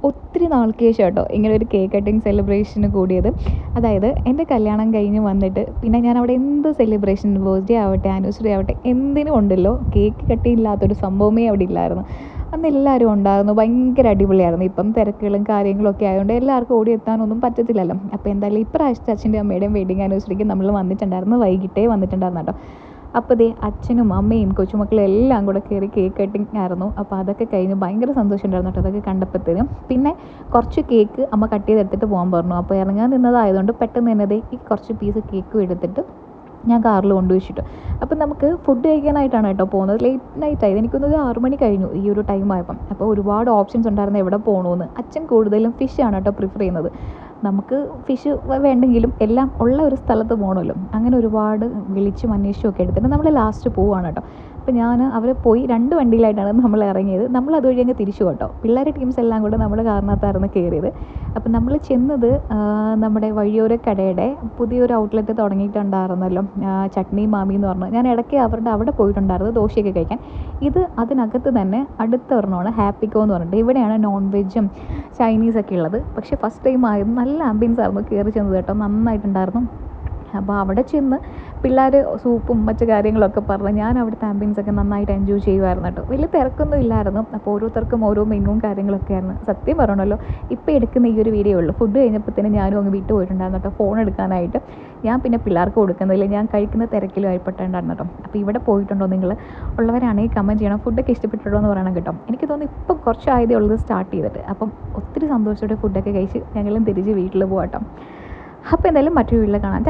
ഒത്തിരി നാൾക്ക് ശേഷം കേട്ടോ ഇങ്ങനെ ഒരു കേക്ക് കട്ടിങ് സെലിബ്രേഷന് കൂടിയത്. അതായത് എൻ്റെ കല്യാണം കഴിഞ്ഞ് വന്നിട്ട് പിന്നെ ഞാൻ അവിടെ എന്ത് സെലിബ്രേഷൻ, ബർത്ത്ഡേ ആവട്ടെ ആനിവേഴ്സറി ആവട്ടെ എന്തിനും ഉണ്ടല്ലോ, കേക്ക് കട്ടിയില്ലാത്തൊരു സംഭവമേ അവിടെ ഇല്ലായിരുന്നു. അന്ന് എല്ലാവരും ഉണ്ടായിരുന്നു, ഭയങ്കര അടിപൊളിയായിരുന്നു. ഇപ്പം തിരക്കുകളും കാര്യങ്ങളൊക്കെ ആയതുകൊണ്ട് എല്ലാവർക്കും ഓടി എത്താനൊന്നും പറ്റത്തില്ലല്ലോ. അപ്പോൾ എന്തായാലും ഇപ്രാവശ്യത്തെ അച്ഛൻ്റെയും അമ്മയുടെയും വെഡിങ് ആനിവേഴ്സറിക്ക് നമ്മൾ വന്നിട്ടുണ്ടായിരുന്നു, വൈകിട്ടേ വന്നിട്ടുണ്ടായിരുന്നു കേട്ടോ. അപ്പോൾ ദേ അച്ഛനും അമ്മയും കൊച്ചുമക്കളും എല്ലാം കൂടെ കയറി കേക്ക് കട്ടിങ് ആയിരുന്നു. അപ്പോൾ അതൊക്കെ കഴിഞ്ഞ് ഭയങ്കര സന്തോഷമുണ്ടായിരുന്നു കേട്ടോ അതൊക്കെ കണ്ടപ്പോഴത്തേനും. പിന്നെ കുറച്ച് കേക്ക് അമ്മ കട്ട് ചെയ്തെടുത്തിട്ട് പോകാൻ പറഞ്ഞു. അപ്പോൾ ഇറങ്ങാൻ നിന്നതായതുകൊണ്ട് പെട്ടെന്ന് തന്നെ ദേ ഈ കുറച്ച് പീസ് കേക്കും എടുത്തിട്ട് ഞാൻ കാറിൽ കൊണ്ടുവച്ചിട്ടു. അപ്പം നമുക്ക് ഫുഡ് കഴിക്കാനായിട്ടാണ് കേട്ടോ പോകുന്നത്. ലേറ്റ് നൈറ്റ് ആയത്, എനിക്കൊന്നൊരു 6 മണി കഴിഞ്ഞു ഈ ഒരു ടൈം ആയപ്പം. അപ്പോൾ ഒരുപാട് ഓപ്ഷൻസ് ഉണ്ടായിരുന്നു എവിടെ പോകണമെന്ന്. അച്ഛൻ കൂടുതലും ഫിഷാണ് കേട്ടോ പ്രിഫർ ചെയ്യുന്നത്. നമുക്ക് ഫിഷ് വേണ്ടെങ്കിലും എല്ലാം ഉള്ള ഒരു സ്ഥലത്ത് പോകണമല്ലോ. അങ്ങനെ ഒരുപാട് വിളിച്ചും അന്വേഷിച്ചും ഒക്കെ എടുത്തിട്ട് നമ്മൾ ലാസ്റ്റ് പോവുകയാണ് കേട്ടോ. അപ്പോൾ ഞാൻ അവർ പോയി 2 വണ്ടിയിലായിട്ടാണ് നമ്മൾ ഇറങ്ങിയത്. നമ്മൾ അതുവഴി അങ്ങ് തിരിച്ചു കേട്ടോ. പിള്ളേരെ ടീംസ് എല്ലാം കൂടെ നമ്മുടെ കാറിനകത്തായിരുന്നു കയറിയത്. അപ്പം നമ്മൾ ചെന്നത് നമ്മുടെ വഴിയോര കടയുടെ പുതിയൊരു ഔട്ട്ലെറ്റ് തുടങ്ങിയിട്ടുണ്ടായിരുന്നല്ലോ, ചട്നി മാമി എന്ന് പറഞ്ഞു. ഞാൻ ഇടയ്ക്ക് അവരുടെ അവിടെ പോയിട്ടുണ്ടായിരുന്നു ദോശയൊക്കെ കഴിക്കാൻ. ഇത് അതിനകത്ത് തന്നെ അടുത്ത ഒരെണ്ണമാണ് ഹാപ്പിക്കോ എന്ന് പറഞ്ഞിട്ട്. ഇവിടെയാണ് നോൺ വെജും ചൈനീസൊക്കെ ഉള്ളത്. പക്ഷേ ഫസ്റ്റ് ടൈം ആയിരുന്നു, നല്ല ആംബിയൻസ് ആയിരുന്നു കയറി ചെന്നത് കേട്ടോ, നന്നായിട്ടുണ്ടായിരുന്നു. അപ്പോൾ അവിടെ ചെന്ന് പിള്ളേർ സൂപ്പും മറ്റു കാര്യങ്ങളൊക്കെ പറഞ്ഞ് ഞാൻ അവിടുത്തെ ആംബിയൻസൊക്കെ നന്നായിട്ട് എൻജോയ് ചെയ്യുമായിരുന്നു കേട്ടോ. വലിയ തിരക്കൊന്നും ഇല്ലായിരുന്നു. അപ്പോൾ ഓരോരുത്തർക്കും ഓരോ മെനുവും കാര്യങ്ങളൊക്കെ ആയിരുന്നു. സത്യം പറയണമല്ലോ, ഇപ്പോൾ എടുക്കുന്ന ഈ ഒരു വീഡിയോ ഉള്ളൂ. ഫുഡ് കഴിഞ്ഞപ്പോഴത്തേനും ഞാനും അങ്ങ് വിട്ടു പോയിട്ടുണ്ടായിരുന്നു കേട്ടോ ഫോൺ എടുക്കാനായിട്ട്. ഞാൻ പിന്നെ പിള്ളേർക്ക് കൊടുക്കുന്നില്ല, ഞാൻ കഴിക്കുന്ന തിരക്കിലും ആയിപ്പെട്ടുണ്ടായിരുന്നു കേട്ടോ. അപ്പോൾ ഇവിടെ പോയിട്ടുണ്ടോ നിങ്ങൾ ഉള്ളവരാണെങ്കിൽ കമൻറ്റ് ചെയ്യണം. ഫുഡൊക്കെ ഇഷ്ടപ്പെട്ടിട്ടോ എന്ന് പറയണം കേട്ടോ. എനിക്ക് തോന്നുന്നു ഇപ്പം കുറച്ചായതേ ഉള്ളത് സ്റ്റാർട്ട് ചെയ്തിട്ട്. അപ്പം ഒത്തിരി സന്തോഷത്തോടെ ഫുഡൊക്കെ കഴിച്ച് ഞങ്ങളും തിരിച്ച് വീട്ടിൽ പോകാം കേട്ടോ. അപ്പോൾ എന്തായാലും മറ്റൊരു വീട്ടിൽ കാണാം.